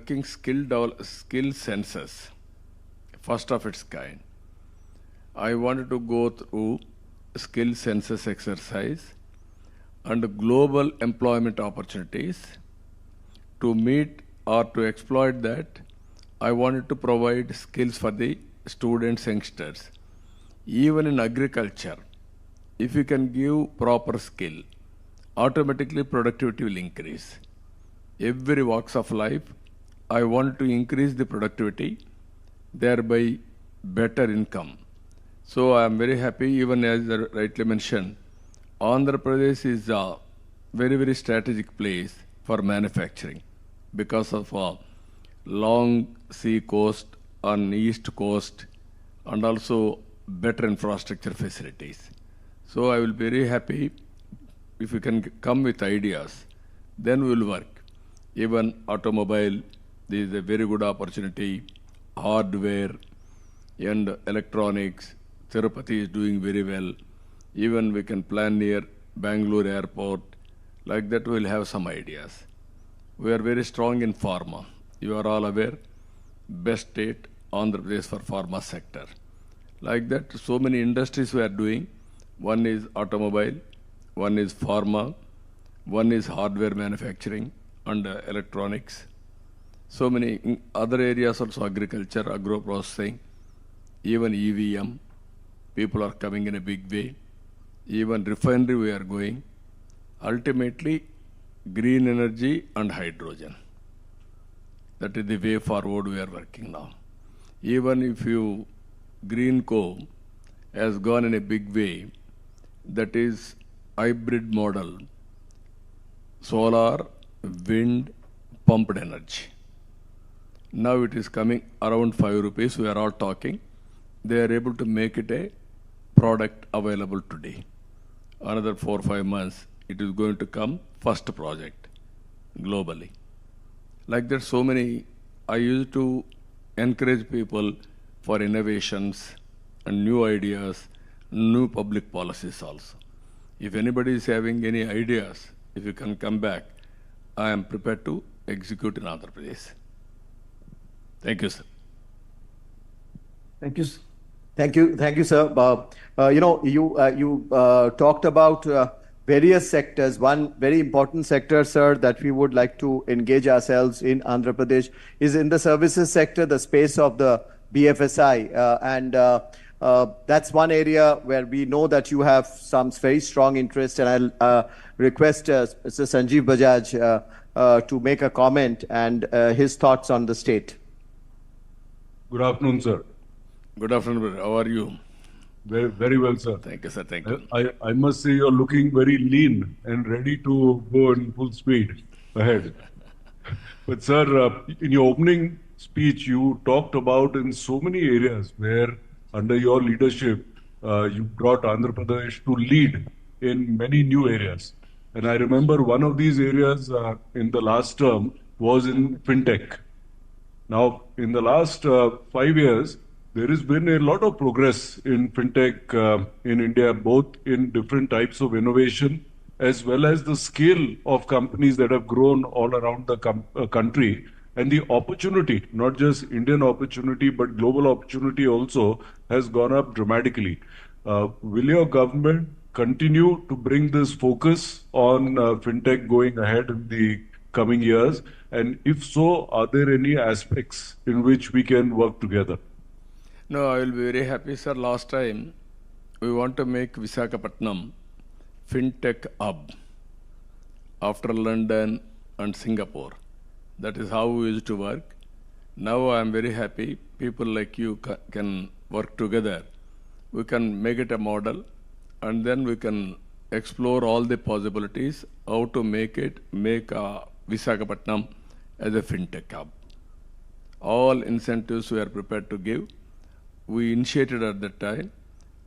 working skill census, first of its kind. I wanted to go through skill census exercise and global employment opportunities. To meet or to exploit that, I wanted to provide skills for the students, youngsters. Even in agriculture, if you can give proper skill, automatically productivity will increase. Every walks of life, I want to increase the productivity, thereby better income. So I am very happy, even as I rightly mentioned, Andhra Pradesh is a very strategic place for manufacturing because of a long sea coast on east coast and also better infrastructure facilities. So I will be very happy if you can come with ideas, then we will work. Even automobile, this is a very good opportunity. Hardware and electronics, Tirupati is doing very well. Even we can plan near Bangalore airport. Like that, we'll have some ideas. We are very strong in pharma. You are all aware, best state, Andhra Pradesh for pharma sector. Like that, so many industries we are doing. One is automobile, one is pharma, one is hardware manufacturing and electronics. So many other areas also, agriculture, agro processing, even EVM. People are coming in a big way. Even refinery we are going. Ultimately, green energy and hydrogen. That is the way forward we are working now. Even if you Greenco has gone in a big way, that is hybrid model, solar, wind, pumped energy. Now it is coming around 5 rupees, we are all talking. They are able to make it a product available today. Another 4 or 5 months, it is going to come first project globally. Like that, so many, I used to encourage people for innovations and new ideas, new public policies also. If anybody is having any ideas, if you can come back, I am prepared to execute in Andhra Pradesh. Thank you, sir. Thank you. Thank you, sir. You talked about various sectors. One very important sector, sir, that we would like to engage ourselves in Andhra Pradesh is in the services sector, the space of the BFSI. That's one area where we know that you have some very strong interest. And I'll request Mr. Sanjeev Bajaj to make a comment and his thoughts on the state. Good afternoon, sir. Good afternoon, brother. How are you? Very well, sir. Thank you, sir. Thank you. I must say you're looking very lean and ready to go in full speed ahead. But, sir, in your opening speech, you talked about in so many areas where, under your leadership, you brought Andhra Pradesh to lead in many new areas. And I remember one of these areas in the last term was in fintech. Now, in the last 5 years, there has been a lot of progress in fintech in India, both in different types of innovation, as well as the scale of companies that have grown all around the country. And the opportunity, not just Indian opportunity, but global opportunity also has gone up dramatically. Will your government continue to bring this focus on fintech going ahead in the coming years? And if so, are there any aspects in which we can work together? No, I will be very happy, sir. Last time, we want to make Visakhapatnam fintech hub after London and Singapore. That is how we used to work. Now I am very happy. People like you can work together. We can make it a model and then we can explore all the possibilities, how to make Visakhapatnam as a fintech hub. All incentives we are prepared to give. We initiated at that time.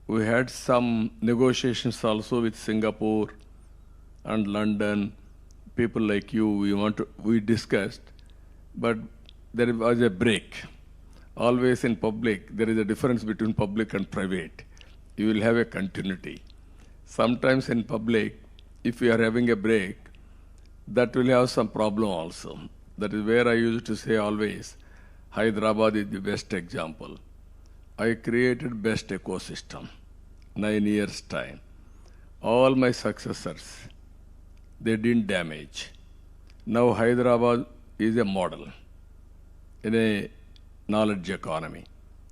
We had some negotiations also with Singapore and London. People like you, we discussed, but there was a break. Always in public, there is a difference between public and private. You will have a continuity. Sometimes in public, if you are having a break, that will have some problem also. That is where I used to say always, Hyderabad is the best example. I created best ecosystem, 9 years time. All my successors, they didn't damage. Now Hyderabad is a model in a knowledge economy.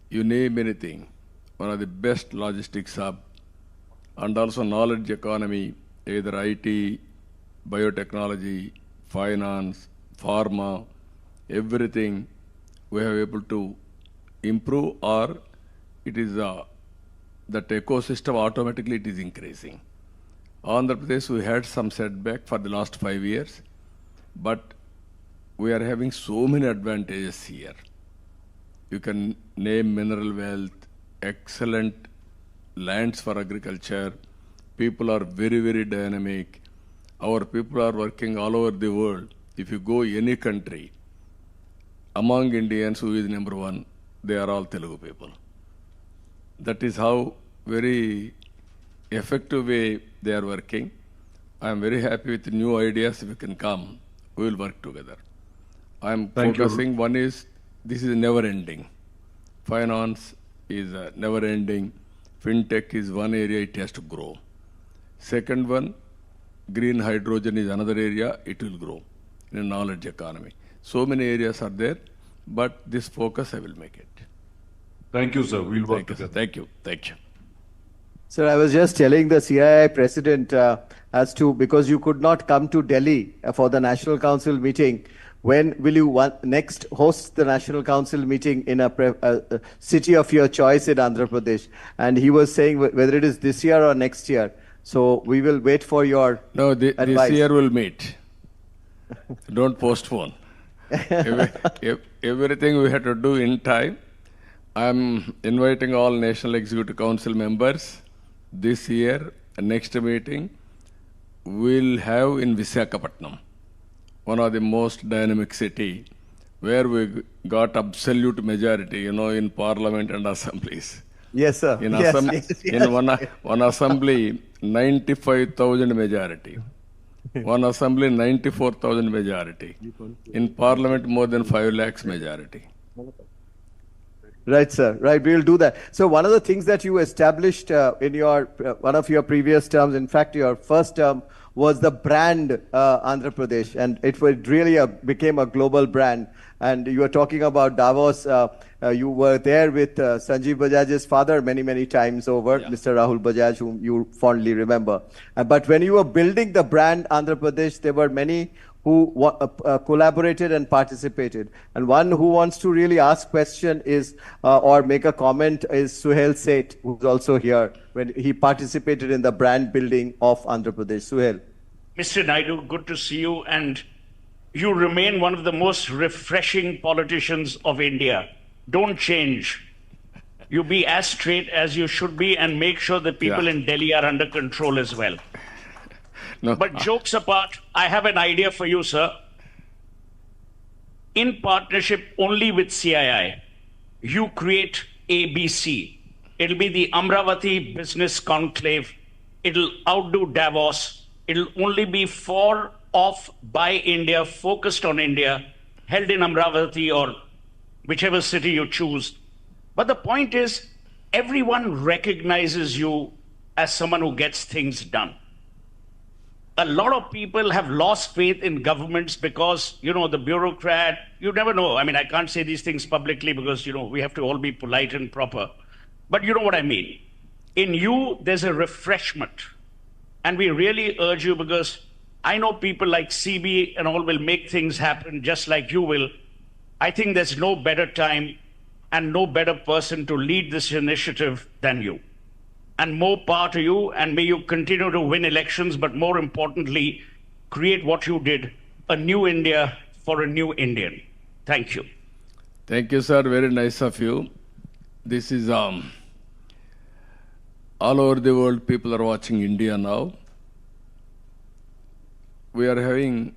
You name anything, one of the best logistics hub, and also knowledge economy, either IT, biotechnology, finance, pharma, everything we have able to improve, or it is that ecosystem automatically it is increasing. Andhra Pradesh, we had some setback for the last 5 years, but we are having so many advantages here. You can name mineral wealth, excellent lands for agriculture. People are very, very dynamic. Our people are working all over the world. If you go any country, among Indians, who is number one? They are all Telugu people. That is how very effective way they are working. I am very happy with new ideas. If you can come, we will work together. I am Thank you. focusing, one is, this is never ending. Finance is never ending. FinTech is one area, it has to grow. Second one, green hydrogen is another area, it will grow in a knowledge economy. So many areas are there, but this focus I will make it. Thank you, sir. We'll work Thank you, sir. together. Thank you. Thank you. Sir, I was just telling the CII president as to, because you could not come to Delhi for the National Council meeting, when will you next host the National Council meeting in a city of your choice in Andhra Pradesh? And he was saying whether it is this year or next year. So we will wait for your No, this advice. year we'll meet. Don't postpone. Everything we have to do in time. I'm inviting all National Executive Council members this year. Next meeting we'll have in Visakhapatnam, one of the most dynamic city, where we got absolute majority, in parliament and assemblies. Yes, sir. In, Yes, in one assembly, 95,000 majority. One assembly, 94,000 majority. In parliament, more than 5 lakhs majority. Right, sir. Right, we'll do that. So one of the things that you established in your one of your previous terms, in fact, your first term, was the brand Andhra Pradesh, and it really became a global brand. And you were talking about Davos. You were there with Sanjeev Bajaj's father many times over, Yeah. Mr. Rahul Bajaj, whom you fondly remember. But when you were building the brand Andhra Pradesh, there were many who collaborated and participated. And one who wants to really ask question is, or make a comment is Suhail Seth, who's also here, when he participated in the brand building of Andhra Pradesh. Suhail. Mr. Naidu, good to see you, and you remain one of the most refreshing politicians of India. Don't change. You be as straight as you should be, and make sure that people Yeah. in Delhi are under control as well. No, But jokes apart, I have an idea for you, sir. In partnership only with CII, you create ABC. It'll be the Amravati Business Conclave. It'll outdo Davos. It'll only be for, of, by India, focused on India, held in Amravati or whichever city you choose. But the point is, everyone recognizes you as someone who gets things done. A lot of people have lost faith in governments because, the bureaucrat, you never know. I mean, I can't say these things publicly because, we have to all be polite and proper. But you know what I mean. In you, there's a refreshment. And we really urge you, because I know people like CB and all will make things happen just like you will. I think there's no better time and no better person to lead this initiative than you. And more power to you, and may you continue to win elections, but more importantly, create what you did, a new India for a new Indian. Thank you. thank you, sir. Very nice of you. This is all over the world. People are watching India now. We are having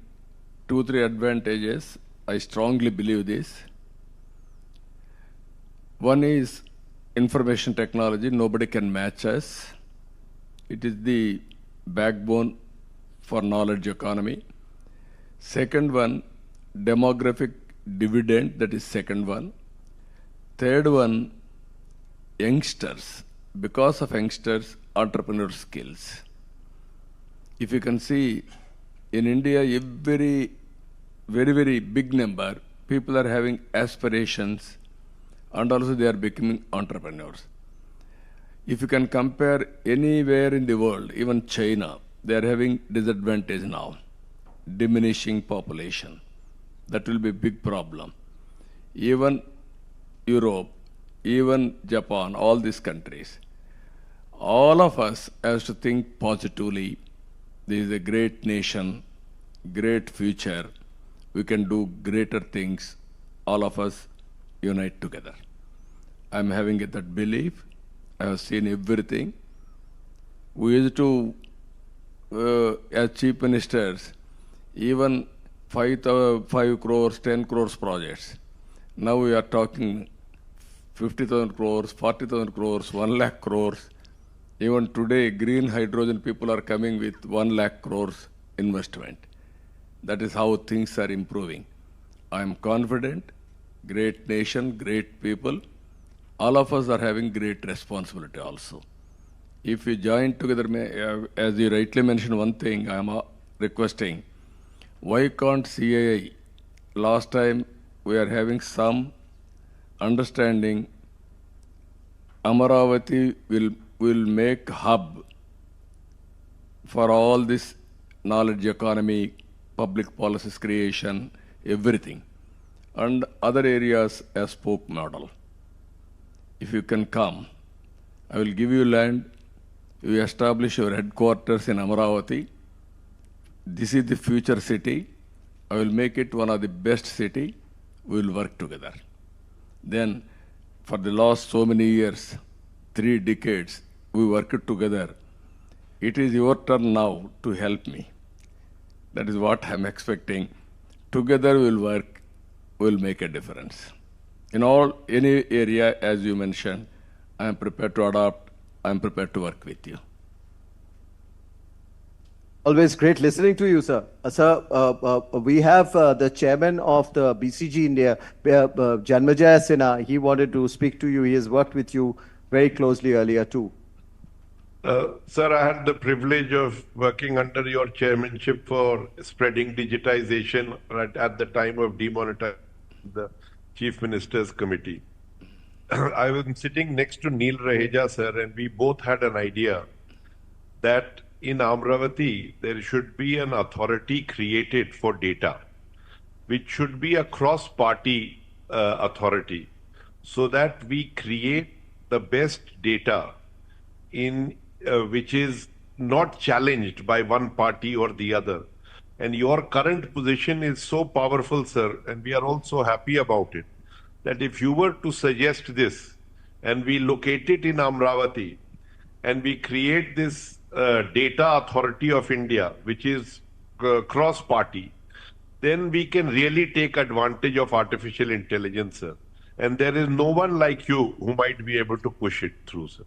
2-3 advantages. I strongly believe this. One is information technology. Nobody can match us. It is the backbone for knowledge economy. Second one, demographic dividend, that is second one. Third one, youngsters. Because of youngsters, entrepreneur skills. If you can see, in India, very, very big number, people are having aspirations and also they are becoming entrepreneurs. If you can compare anywhere in the world, even China, they are having disadvantage now, diminishing population. That will be a big problem. Even Europe, even Japan, all these countries, all of us has to think positively. This is a great nation, great future. We can do greater things. All of us unite together. I'm having that belief. I have seen everything. We used to, as chief ministers, even 5 crores, 10 crores projects. Now we are talking 50,000 crores, 40,000 crores, 1 lakh crores. Even today, green hydrogen people are coming with 1 lakh crores investment. That is how things are improving. I am confident, great nation, great people. All of us are having great responsibility also. If we join together, as you rightly mentioned one thing, I am requesting, why can't CII, last time we are having some understanding, Amaravati will make hub for all this knowledge economy, public policies creation, everything, and other areas as spoke model. If you can come, I will give you land, you establish your headquarters in Amaravati. This is the future city. I will make it one of the best city. We will work together. Then, for the last so many years, 3 decades, we worked together. It is your turn now to help me. That is what I'm expecting. Together we'll work, we'll make a difference. In any area, as you mentioned, I am prepared to adopt, I am prepared to work with you. Always great listening to you, sir. Sir, we have the chairman of the BCG India, Janmejaya Sinha. He wanted to speak to you. He has worked with you very closely earlier too. Sir, I had the privilege of working under your chairmanship for spreading digitization at the time of demonetization of the Chief Minister's Committee. I was sitting next to Neil Raheja, sir, and we both had an idea that in Amravati, there should be an authority created for data, which should be a cross-party authority, so that we create the best data in which is not challenged by one party or the other. And your current position is so powerful, sir, and we are also happy about it, that if you were to suggest this and we locate it in Amravati and we create this Data Authority of India, which is cross-party, then we can really take advantage of artificial intelligence, sir. And there is no one like you who might be able to push it through, sir.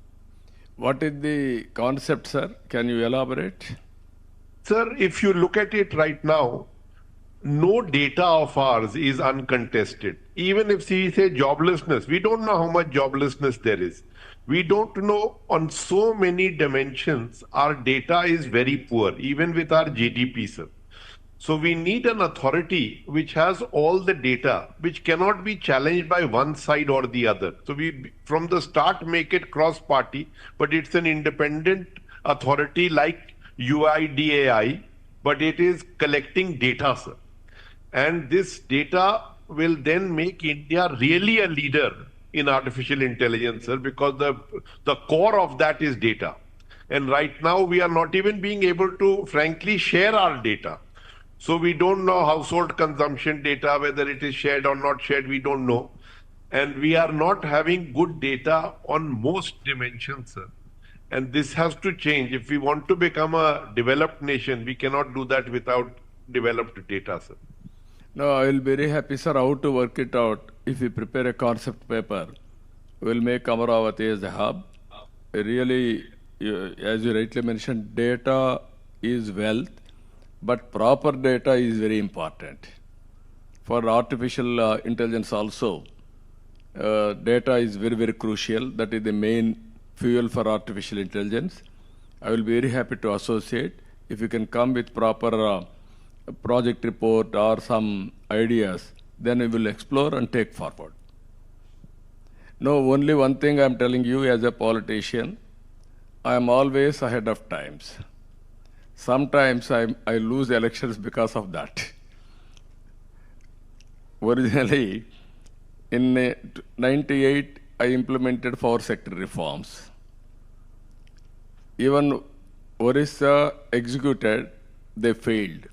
What is the concept, sir? Can you elaborate? Sir, if you look at it right now, no data of ours is uncontested. Even if we say joblessness, we don't know how much joblessness there is. We don't know on so many dimensions, our data is very poor, even with our GDP, sir. So we need an authority which has all the data, which cannot be challenged by one side or the other. So we, from the start, make it cross-party, but it's an independent authority like UIDAI, but it is collecting data, sir. And this data will then make India really a leader in artificial intelligence, sir, because the core of that is data. And right now, we are not even being able to, frankly, share our data. So we don't know household consumption data, whether it is shared or not shared, we don't know. And we are not having good data on most dimensions, sir. And this has to change. If we want to become a developed nation, we cannot do that without developed data, sir. No, I will be very happy, sir, how to work it out. If we prepare a concept paper, we will make Amaravati as a hub. Really, as you rightly mentioned, data is wealth, but proper data is very important. For artificial intelligence also, data is very, very crucial. That is the main fuel for artificial intelligence. I will be very happy to associate. If you can come with proper project report or some ideas, then we will explore and take forward. No, only one thing I'm telling you as a politician, I am always ahead of times. Sometimes I lose elections because of that. Originally, in 98, I implemented 4 sector reforms. Even Orissa executed, they failed.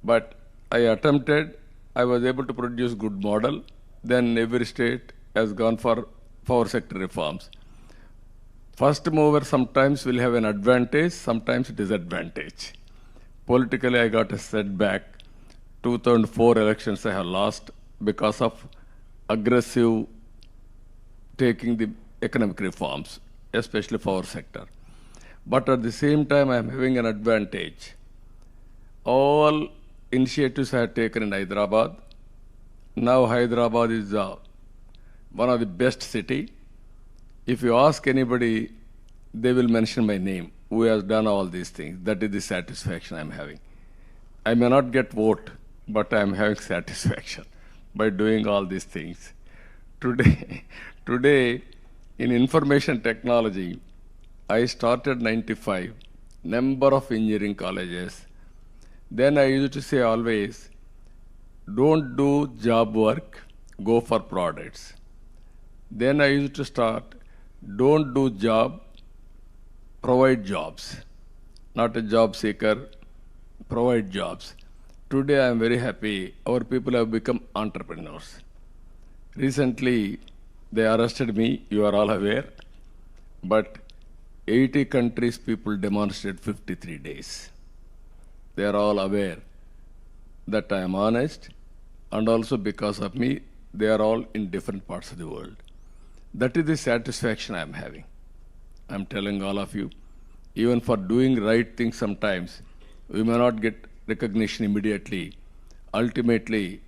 But I attempted, I was able to produce good model. Then every state has gone for 4 sector reforms. First mover sometimes will have an advantage, sometimes disadvantage. Politically, I got a setback. 2004 elections I have lost because of aggressive taking the economic reforms, especially for our sector. But at the same time, I am having an advantage. All initiatives I have taken in Hyderabad. Now Hyderabad is one of the best city. If you ask anybody, they will mention my name, who has done all these things. That is the satisfaction I'm having. I may not get vote, but I'm having satisfaction by doing all these things. Today, in information technology, I started 95, number of engineering colleges. Then I used to say always, don't do job work, go for products. Then I used to start, don't do job, provide jobs. Not a job seeker, provide jobs. Today I am very happy, our people have become entrepreneurs. Recently, they arrested me, you are all aware, but 80 countries people demonstrated 53 days. They are all aware that I am honest, and also because of me, they are all in different parts of the world. That is the satisfaction I am having. I am telling all of you, even for doing right things sometimes, we may not get recognition immediately. Ultimately,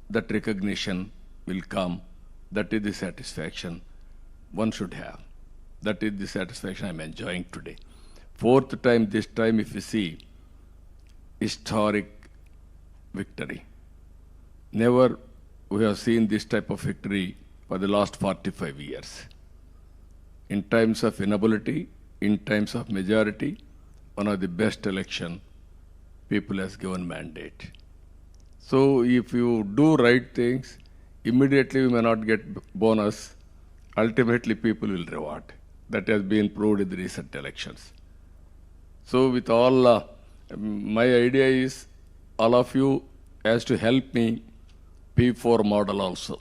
that recognition will come. That is the satisfaction one should have. That is the satisfaction I am enjoying today. 4th time, this time, if you see, historic victory. Never we have seen this type of victory for the last 45 years. In times of inability, in times of majority, one of the best election, people has given mandate. So if you do right things, immediately you may not get bonus. Ultimately, people will reward. That has been proved in the recent elections. So with all, my idea is all of you has to help me P4 model also.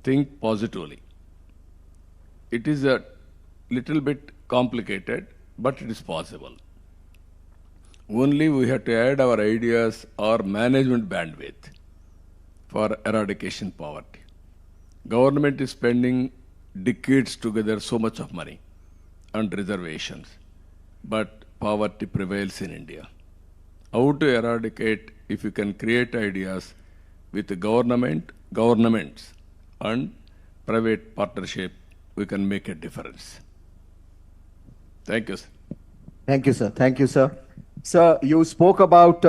Think positively. It is a little bit complicated, but it is possible. Only we have to add our ideas or management bandwidth for eradication poverty. Government is spending decades together so much of money and reservations, but poverty prevails in India. How to eradicate if you can create ideas with the governments and private partnership, we can make a difference. Thank you, sir. Thank you, sir. Thank you, sir. Sir, you spoke about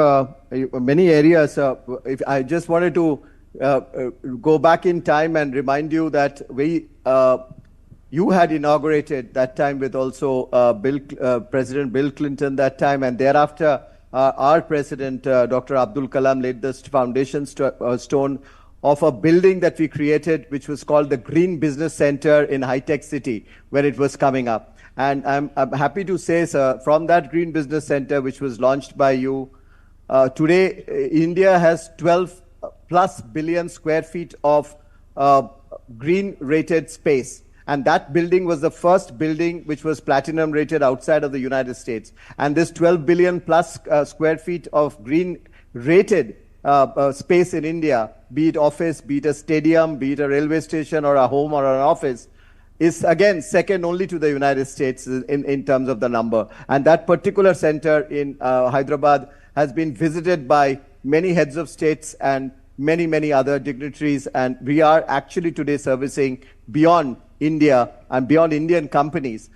many areas. If I just wanted to go back in time and remind you that you had inaugurated that time with also President Bill Clinton that time, and thereafter our President Dr. Abdul Kalam laid the foundation stone of a building that we created, which was called the Green Business Center in High Tech City, where it was coming up. And I'm happy to say, sir, from that Green Business Center, which was launched by you, today India has 12 plus billion square feet of green rated space. And that building was the first building which was platinum rated outside of the United States. And this 12 billion plus square feet of green rated space in India, be it office, be it a stadium, be it a railway station or a home or an office, is again second only to the United States in terms of the number. And that particular center in Hyderabad has been visited by many heads of states and many other dignitaries. And we are actually today servicing beyond India and beyond Indian companies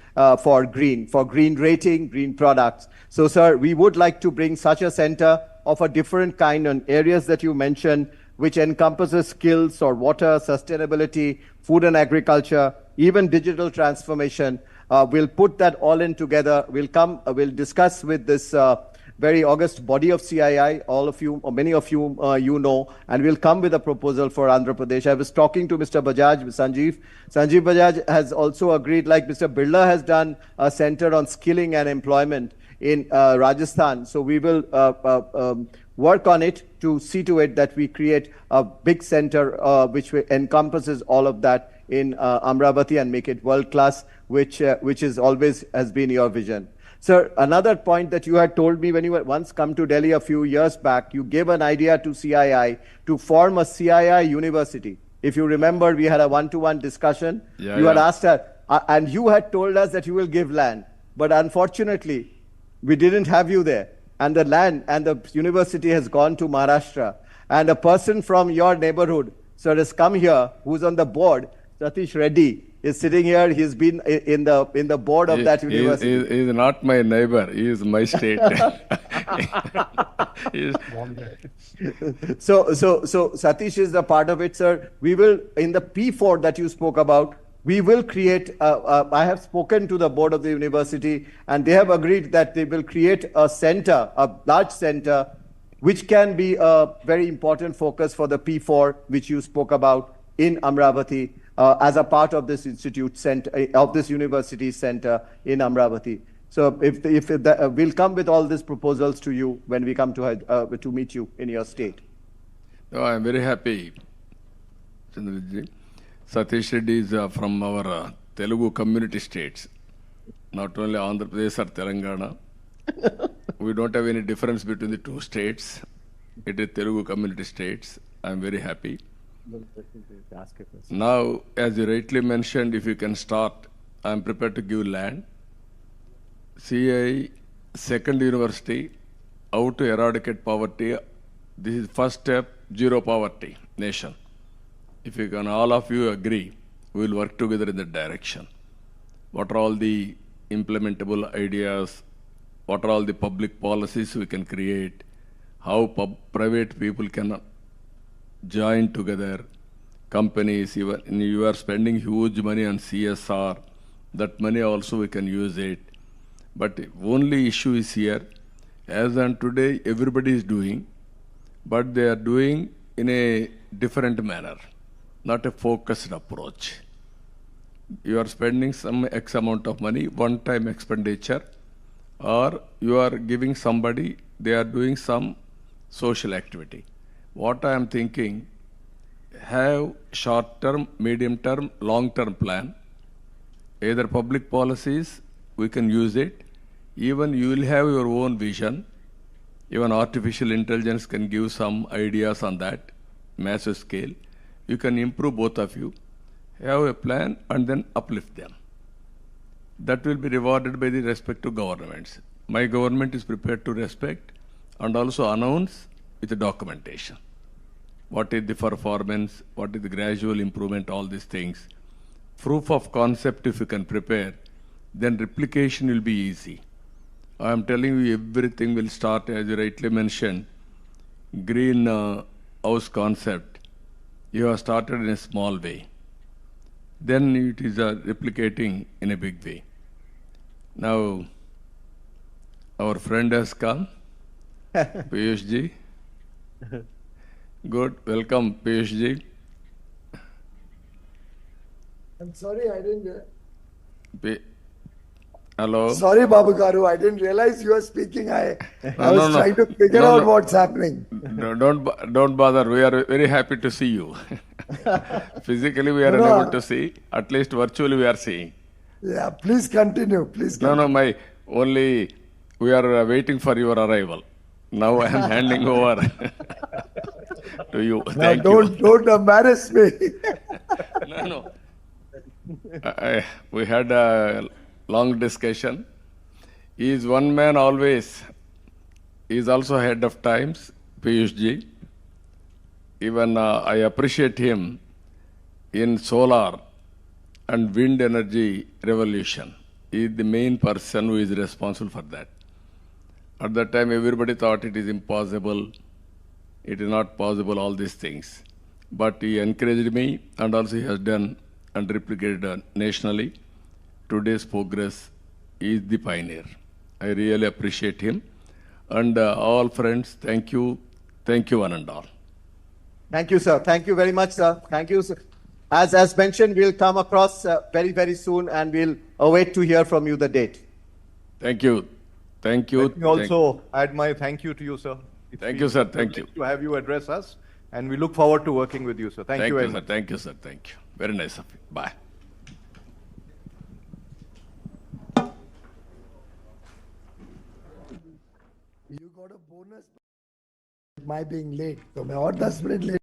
for green rating, green products. So, sir, we would like to bring such a center of a different kind on areas that you mentioned, which encompasses skills or water, sustainability, food and agriculture, even digital transformation. We'll put that all in together. We'll discuss with this very august body of CII, all of you, or many of you, you know, and we'll come with a proposal for Andhra Pradesh. I was talking to Mr. Bajaj, Sanjeev. Sanjeev Bajaj has also agreed, like Mr. Birla has done a center on skilling and employment in Rajasthan. So we will work on it to see to it that we create a big center which encompasses all of that in Amravati and make it world class, which is always has been your vision. Sir, another point that you had told me when you had once come to Delhi a few years back, you gave an idea to CII to form a CII university. If you remember, we had a one-to-one discussion. You had asked her, and you had told us that you will give land. But unfortunately, we didn't have you there. And the land and the university has gone to Maharashtra. And a person from your neighborhood, sir, has come here, who's on the board, Satish Reddy, is sitting here. He's been in the board of that university. He is not my neighbor. He is my state. So Satish is a part of it, sir. We will, in the P4 that you spoke about, we will create, I have spoken to the board of the university, and they have agreed that they will create a center, a large center, which can be a very important focus for the P4, which you spoke about in Amravati, as a part of this institute center, of this university center in Amravati. So we'll come with all these proposals to you when we come to meet you in your state. No, I'm very happy, Chandraji. Satish Reddy is from our Telugu community states, not only Andhra Pradesh or Telangana. We don't have any difference between the two states. It is Telugu community states. I'm very happy. Now, as you rightly mentioned, if you can start, I'm prepared to give land. CII, second university, how to eradicate poverty. This is first step, zero poverty nation. If you can, all of you agree, we will work together in that direction. What are all the implementable ideas? What are all the public policies we can create? How private people can join together? Companies, even you are spending huge money on CSR. That money also we can use it. But the only issue is here, as on today, everybody is doing, but they are doing in a different manner, not a focused approach. You are spending some X amount of money, one-time expenditure, or you are giving somebody, they are doing some social activity. What I am thinking, have short-term, medium-term, long-term plan. Either public policies, we can use it. Even you will have your own vision. Even artificial intelligence can give some ideas on that, massive scale. You can improve both of you. Have a plan and then uplift them. That will be rewarded by the respective governments. My government is prepared to respect and also announce with the documentation. What is the performance, what is the gradual improvement, all these things. Proof of concept if you can prepare, then replication will be easy. I am telling you everything will start, as you rightly mentioned, green house concept. You have started in a small way. Then it is replicating in a big way. Now, our friend has come, Piyush. Good, welcome, Piyush. I'm sorry, I didn't. Hello. Sorry, Babu Garu, I didn't realize you were speaking. I was no. trying to figure out what's happening. Don't bother. We are very happy to see you. Physically, we are unable to see. At least virtually, we are seeing. Yeah, please continue. Please continue. We are waiting for your arrival. Now I am handing over to you. Thank you. Don't embarrass me. No. We had a long discussion. He is one man always. He is also ahead of times. Piyush ji. Even I appreciate him in solar and wind energy revolution. He is the main person who is responsible for that. At that time, everybody thought it is impossible, it is not possible, all these things. But he encouraged me, and also he has done and replicated nationally. Today's progress is the pioneer. I really appreciate him. And all friends, thank you. Thank you, one and all. Thank you, sir. Thank you very much, sir. Thank you, sir. As mentioned, we'll come across very, very soon, and we'll await to hear from you the date. Thank you. Thank you. Let me also add my thank you to you, sir. It's Thank been you, sir. a Thank you. privilege to have you address us, and we look forward to working with you, sir. Thank you very sir. much. Thank you, sir. Thank you. Very nice of you. Bye. You got a bonus. My being late, तो मैं और 10 minute late